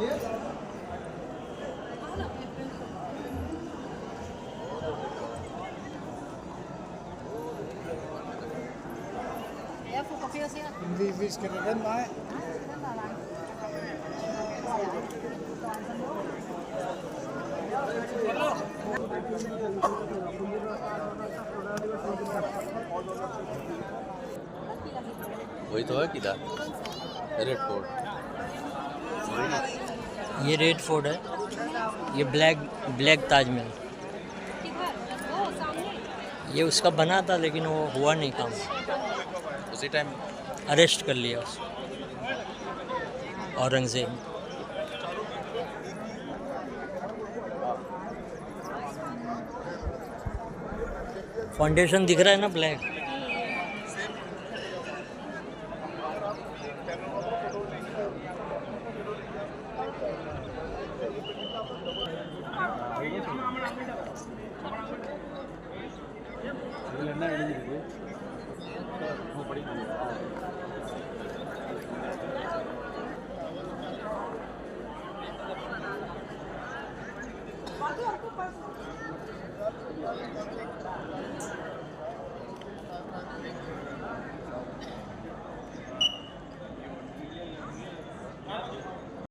Wie skal det den vej? वही तो है किला रेड फोर्ट। ये रेड फोर्ट है, ये ब्लैक ताजमहल। ये उसका बना था लेकिन वो हुआ नहीं काम, उसी टाइम अरेस्ट कर लिया उसको औरंगजेब। फाउंडेशन दिख रहा है ना ब्लैक। என்ன எழுதிருக்கு